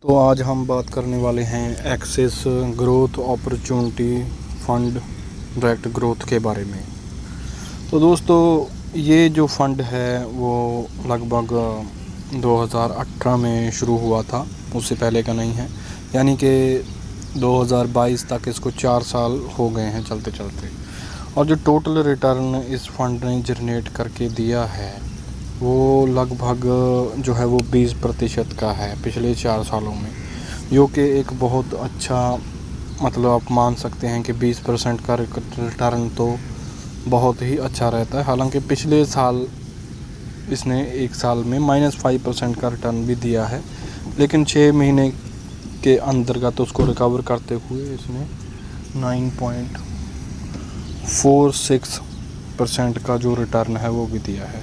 तो आज हम बात करने वाले हैं axis growth opportunity fund direct growth के बारे में। तो दोस्तों, ये जो फ़ंड है वो लगभग 2018 में शुरू हुआ था, उससे पहले का नहीं है। यानी कि 2022 तक इसको 4 साल हो गए हैं चलते चलते। और जो टोटल रिटर्न इस फ़ंड ने जनरेट करके दिया है वो लगभग जो है वो 20% का है पिछले 4 सालों में, जो कि एक बहुत अच्छा, मतलब आप मान सकते हैं कि 20% का रिटर्न तो बहुत ही अच्छा रहता है। हालांकि पिछले साल इसने एक साल में -5% का रिटर्न भी दिया है, लेकिन 6 महीने के अंतर्गत उसको रिकवर करते हुए इसने 9.46% का जो रिटर्न है वो भी दिया है,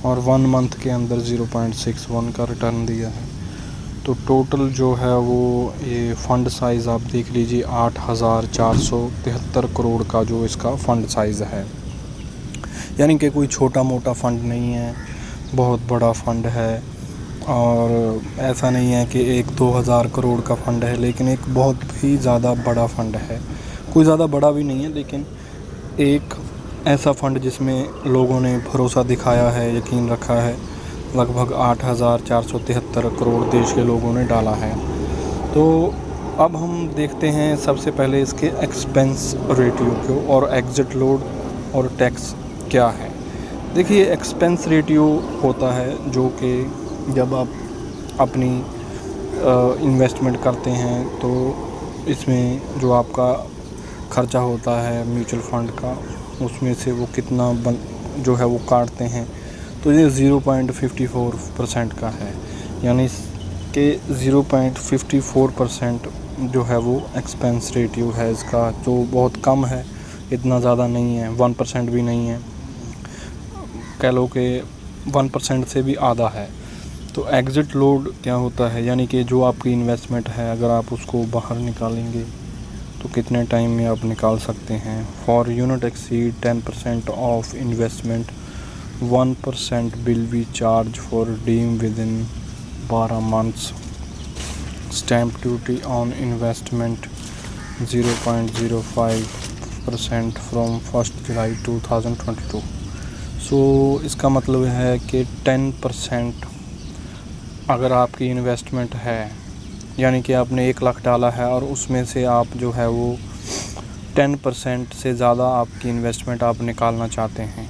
और 1 मंथ के अंदर 0.61 का रिटर्न दिया है। तो टोटल जो है वो ये फ़ंड साइज़ आप देख लीजिए, 8,473 करोड़ का जो इसका फ़ंड साइज़ है। यानी कि कोई छोटा मोटा फ़ंड नहीं है, बहुत बड़ा फ़ंड है। और ऐसा नहीं है कि 1-2 हज़ार करोड़ का फ़ंड है, लेकिन एक बहुत ही ज़्यादा बड़ा फ़ंड है। कोई ज़्यादा बड़ा भी नहीं है, लेकिन एक ऐसा फ़ंड जिसमें लोगों ने भरोसा दिखाया है, यकीन रखा है। लगभग 8,473 करोड़ देश के लोगों ने डाला है। तो अब हम देखते हैं सबसे पहले इसके एक्सपेंस रेटियो को, और एग्ज़िट लोड और टैक्स क्या है। देखिए, एक्सपेंस रेटियो होता है जो कि जब आप अपनी इन्वेस्टमेंट करते हैं तो इसमें जो आपका खर्चा होता है म्यूचुअल फ़ंड का, उसमें से वो कितना जो है वो काटते हैं। तो ये 0.54% का है, यानी कि 0.54% जो है वो एक्सपेंस रेटियो है इसका, जो बहुत कम है, इतना ज़्यादा नहीं है, 1% भी नहीं है, कह लो कि 1% से भी आधा है। तो एग्ज़िट लोड क्या होता है, यानी कि जो आपकी इन्वेस्टमेंट है, अगर आप उसको बाहर निकालेंगे तो कितने टाइम में आप निकाल सकते हैं। For unit exceed 10% of investment 1% will be charge for deem within 12 months. Stamp duty on investment 0.05% from 1 July 2022। So इसका मतलब है कि 10% अगर आपकी इन्वेस्टमेंट है, यानी कि आपने 1 लाख डाला है और उसमें से आप जो है वो 10% से ज़्यादा आपकी इन्वेस्टमेंट आप निकालना चाहते हैं,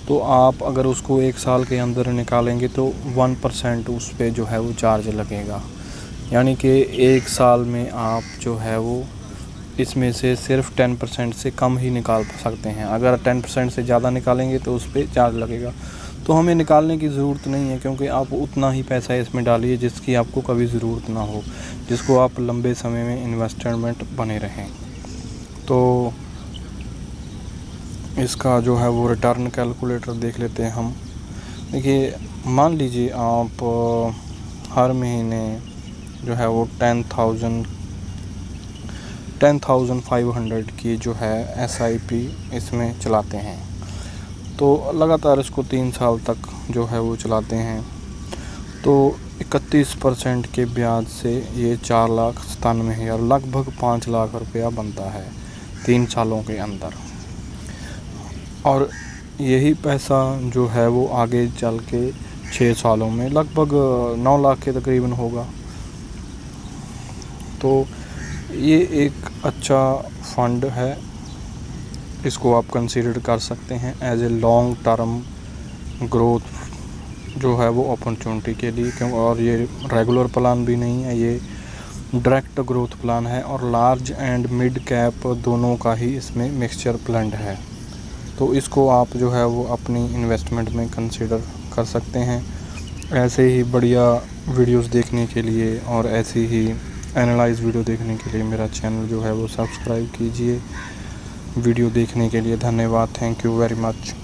तो आप अगर उसको 1 साल के अंदर निकालेंगे तो 1% उस पर जो है वो चार्ज लगेगा। यानी कि 1 साल में आप जो है वो इसमें से सिर्फ 10% से कम ही निकाल सकते हैं। अगर 10% से ज़्यादा निकालेंगे तो उस पर चार्ज लगेगा। तो हमें निकालने की ज़रूरत नहीं है, क्योंकि आप उतना ही पैसा इसमें डालिए जिसकी आपको कभी ज़रूरत ना हो, जिसको आप लंबे समय में इन्वेस्टमेंट बने रहें। तो इसका जो है वो रिटर्न कैलकुलेटर देख लेते हैं हम। देखिए, मान लीजिए आप हर महीने जो है वो 10,500 की जो है SIP इसमें चलाते हैं, तो लगातार इसको 3 साल तक जो है वो चलाते हैं, तो 31% के ब्याज से ये 4,97,000 लगभग 5 लाख रुपया बनता है 3 सालों के अंदर। और यही पैसा जो है वो आगे चल के 6 सालों में लगभग 9 लाख के तकरीबन होगा। तो ये एक अच्छा फ़ंड है, इसको आप कंसीडर कर सकते हैं as a long term growth जो है वो अपॉर्चुनिटी के लिए, क्यों। और ये रेगुलर प्लान भी नहीं है, ये डायरेक्ट ग्रोथ प्लान है, और लार्ज एंड मिड कैप दोनों का ही इसमें मिक्सचर ब्लेंड है। तो इसको आप जो है वो अपनी इन्वेस्टमेंट में कंसीडर कर सकते हैं। ऐसे ही बढ़िया वीडियोस देखने के लिए और ऐसी ही एनालाइज वीडियो देखने के लिए मेरा चैनल जो है वो सब्सक्राइब कीजिए। वीडियो देखने के लिए धन्यवाद। Thank you very much.